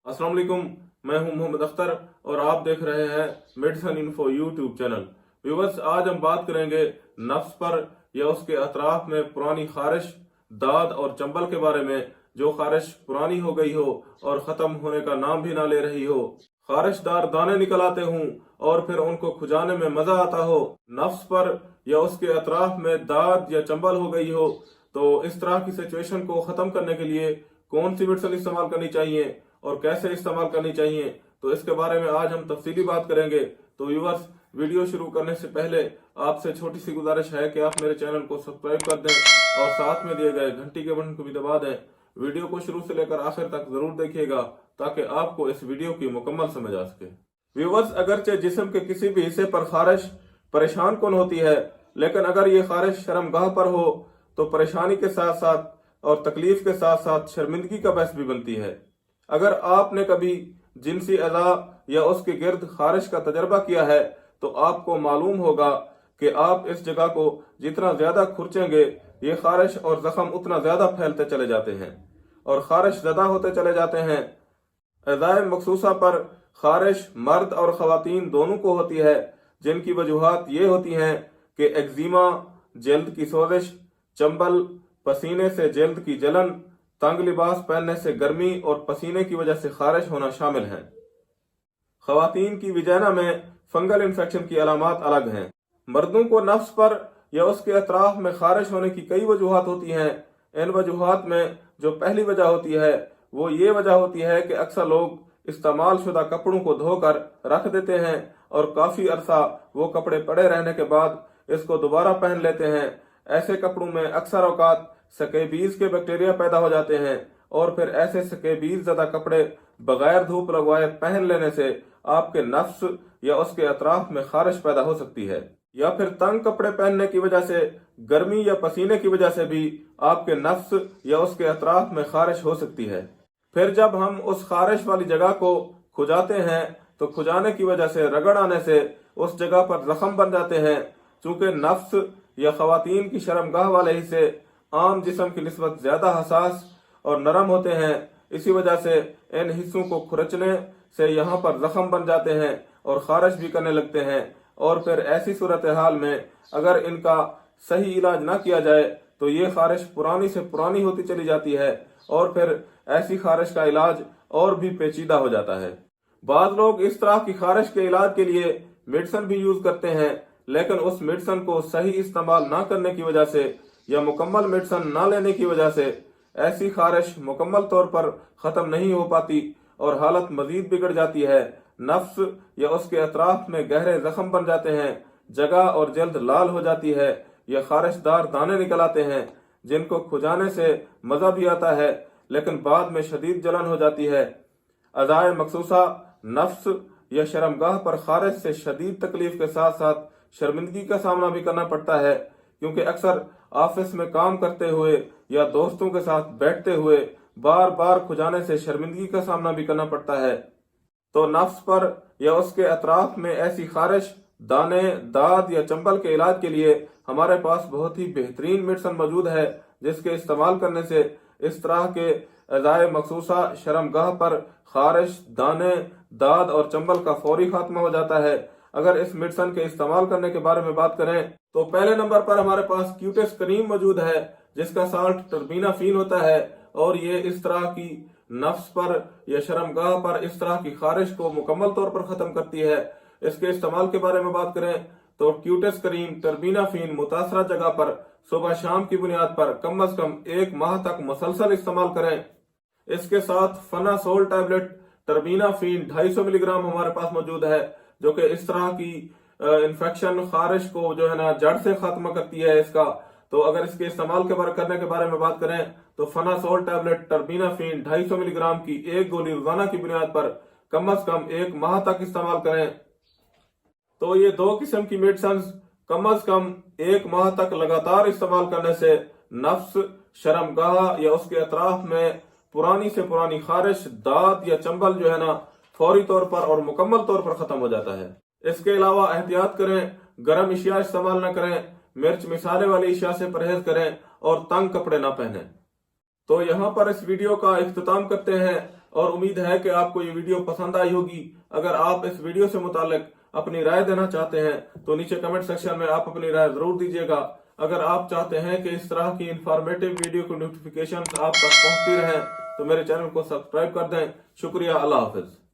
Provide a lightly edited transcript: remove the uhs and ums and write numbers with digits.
अस्सलाम वालेकुम, मैं हूं मोहम्मद अख्तर और आप देख रहे हैं medicine info YouTube channel. Viewers, आज हम बात करेंगे नफ्स पर या उसके अतराफ में पुरानी खारिश, दाद और चंबल के बारे में। जो खारिश पुरानी हो गई हो और ख़त्म होने का नाम भी ना ले रही हो, खारिशदार दाने निकल आते हों और फिर उनको खुजाने में मज़ा आता हो, नफ्स पर या उसके अतराफ में दाद या चंबल हो गई हो, तो इस तरह की सिचुएशन को ख़त्म करने के लिए कौन सी मेडिसिन इस्तेमाल करनी चाहिए और कैसे इस्तेमाल करनी चाहिए, तो इसके बारे में आज हम तफसीली बात करेंगे। तो व्यूअर्स, वीडियो शुरू करने से पहले आपसे छोटी सी गुजारिश है कि आप मेरे चैनल को सब्सक्राइब कर दें और साथ में दिए गए घंटी के बटन को भी दबा दें। वीडियो को शुरू से लेकर आखिर तक जरूर देखिएगा ताकि आपको इस वीडियो की मुकम्मल समझ आ सके। व्यूअर्स, अगरचे जिस्म के किसी भी हिस्से पर खारिश परेशान कौन होती है, लेकिन अगर ये खारिश शर्मगाह पर हो तो परेशानी के साथ साथ और तकलीफ के साथ साथ शर्मिंदगी का बायस भी बनती है। अगर आपने कभी जिनसी अज़ा या उसके गिर्द खारिश का तजर्बा किया है तो आपको मालूम होगा कि आप इस जगह को जितना ज्यादा खुरचेंगे, ये खारिश और जख्म उतना ज्यादा फैलते चले जाते हैं और खारिश ज़्यादा होते चले जाते हैं। अज़ाए मखसूसा पर खारिश मर्द और ख़वातीन दोनों को होती है, जिनकी वजूहात ये होती हैं कि एक्जिमा, जल्द की सोजिश, चंबल, पसीने से जल्द की जलन, तंग लिबास पहनने से गर्मी और पसीने की वजह से खारिश होना शामिल हैं। ख़वातीन की विजाना में फंगल इन्फेक्शन की अलामात अलग हैं। मर्दों को नफ्स पर या उसके अतराफ में खारिश होने की कई वजूहात होती हैं। इन वजूहात में जो पहली वजह होती है वो ये वजह होती है कि अक्सर लोग इस्तेमाल शुदा कपड़ों को धोकर रख देते हैं और काफ़ी अरसा वो कपड़े पड़े रहने के बाद इसको दोबारा पहन लेते हैं। ऐसे कपड़ों में अक्सर औकात स्कैबीज के बैक्टीरिया पैदा हो जाते हैं और फिर ऐसे स्कैबीज ज़्यादा कपड़े बगैर धूप लगवाए पहन लेने से आपके नफ्स या उसके अतराफ में खारिश पैदा हो सकती है, या फिर तंग कपड़े पहनने की वजह से, गर्मी या पसीने की वजह से भी आपके नफ्स या उसके अतराफ में खारिश हो सकती है। फिर जब हम उस खारिश वाली जगह को खुजाते हैं तो खुजाने की वजह से, रगड़ आने से उस जगह पर जख्म बन जाते हैं। चूंकि नफ्स या ख़वातीन की शर्मगाह वाले हिस्से आम जिस्म की निस्बत ज्यादा हसास और नरम होते हैं, इसी वजह से इन हिस्सों को खुरचने से यहाँ पर जख्म बन जाते हैं और खारिश भी करने लगते हैं। और फिर ऐसी सूरत हाल में अगर इनका सही इलाज ना किया जाए तो ये खारिश पुरानी से पुरानी होती चली जाती है और फिर ऐसी खारिश का इलाज और भी पेचीदा हो जाता है। बाद लोग इस तरह की खारिश के इलाज के लिए मेडिसिन भी यूज करते हैं, लेकिन उस मेडिसिन को सही इस्तेमाल ना करने की वजह से या मुकम्मल मेडिसिन ना लेने की वजह से ऐसी खारिश मुकम्मल तौर पर ख़त्म नहीं हो पाती और हालत मजीद बिगड़ जाती है। नफ्स या उसके अतराफ में गहरे जख्म बन जाते हैं, जगह और जल्द लाल हो जाती है या खारिशदार दाने निकल आते हैं, जिनको खुजाने से मज़ा भी आता है लेकिन बाद में शदीद जलन हो जाती है। अज़ाए मखसूसा नफ्स या शर्मगाह पर खारिश से शदीद तकलीफ के साथ साथ शर्मिंदगी का सामना भी करना पड़ता है, क्योंकि अक्सर ऑफिस में काम करते हुए या दोस्तों के साथ बैठते हुए बार बार खुजाने से शर्मिंदगी का सामना भी करना पड़ता है। तो नफ्स पर या उसके अतराफ में ऐसी खारिश, दाने, दाद या चंबल के इलाज के लिए हमारे पास बहुत ही बेहतरीन मेडिसिन मौजूद है, जिसके इस्तेमाल करने से इस तरह के अज़ाए मखसूसा शर्मगाह पर खारिश, दाने, दाद और चंबल का फौरी खात्मा हो जाता है। अगर इस मेडिसिन के इस्तेमाल करने के बारे में बात करें तो पहले नंबर पर हमारे पास क्यूटेस क्रीम मौजूद है, जिसका साल्ट टर्बिनाफीन होता है और ये इस तरह की नफ्स पर या शर्मगाह पर इस तरह की खारिश को मुकम्मल तौर पर खत्म करती है। इसके इस्तेमाल के बारे में बात करें तो क्यूटेस क्रीम टर्बिनाफीन मुतासरा जगह पर सुबह शाम की बुनियाद पर कम अज कम 1 माह तक मुसलसल इस्तेमाल करें। इसके साथ फनासोल टैबलेट टर्बिनाफीन 250 मिलीग्राम हमारे पास मौजूद है, जो कि इस तरह की इन्फेक्शन, खारिश को जो है ना जड़ से खात्मा करती है इसका। तो अगर इसके इस्तेमाल करने के बारे में बात करें तो फनासोल टैबलेट टर्बिनाफीन 250 मिलीग्राम की 1 गोली रोजाना की बुनियाद पर कम अज कम 1 माह तक इस्तेमाल करें। तो ये 2 किस्म की मेडिसिन कम अज कम 1 माह तक लगातार इस्तेमाल करने से नफ्स, शर्मगाह या उसके अतराफ में पुरानी से पुरानी खारिश, दाद या चंबल जो है ना फौरी तौर पर और मुकम्मल तौर पर खत्म हो जाता है। इसके अलावा एहतियात करें, गर्म अशिया इस्तेमाल न करें, मिर्च मिसाले वाली अशिया से परहेज करें और तंग कपड़े ना पहने। तो यहाँ पर इस वीडियो का इख्तिताम करते हैं। اور امید ہے کہ آپ کو یہ ویڈیو پسند آئی ہوگی۔ اگر آپ اس ویڈیو سے متعلق اپنی رائے دینا چاہتے ہیں تو نیچے کمنٹ سیکشن میں آپ اپنی رائے ضرور دیجیے گا۔ اگر آپ چاہتے ہیں کہ اس طرح کی انفارمیٹو ویڈیو کی نوٹیفیکیشن آپ تک پہنچتی رہیں تو میرے چینل کو سبسکرائب کر دیں۔ شکریہ، اللہ حافظ۔